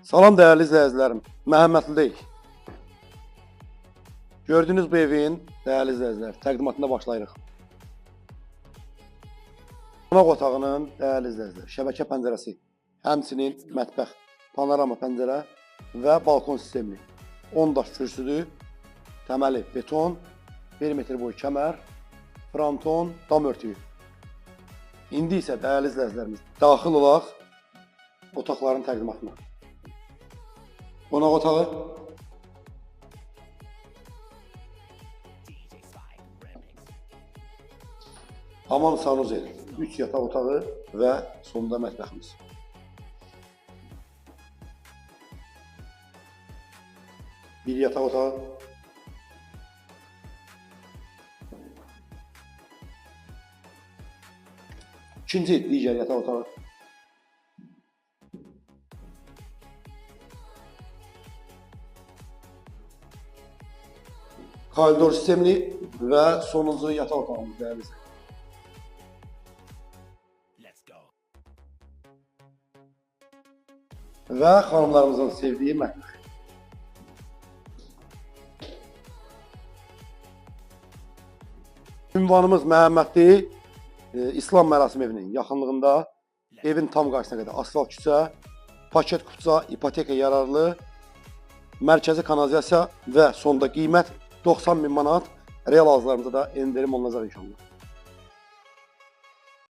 Salam değerli izləyicilərim, Məhəmmədliyik. Gördüğünüz bu evin değerli izləyicilər, təqdimatına başlayırıq. Qonaq otağının değerli izləyicilər, şəbəkə pəncərəsi, həmçinin mətbəx, panorama pəncərə və balkon sistemli. 10 daş kürsüdür, təməli beton, 1 metr boyu kəmər, fronton, dam örtüyü. İndi isə değerli izləyicilərimiz, daxil olaq otaqların təqdimatına. Qonaq otağı, hamam sanuzel, 3 yataq otağı və sonunda mətbəximiz. Bir yataq otağı, ikinci digər yataq otağı, koridor sistemli və sonuncu yataq otağımız değerli. Və xanımlarımızın sevdiyi mətbəx. Ünvanımız Məhəmmədli İslam mərasim evinin yaxınlığında, evin tam qarşısına qədər asfalt küçə, paket kupça, ipoteka yararlı, mərkəzi kanalizasiya və sonda qiymət 90.000 manat, real arzlarımıza da endirim olunacaq inşallah.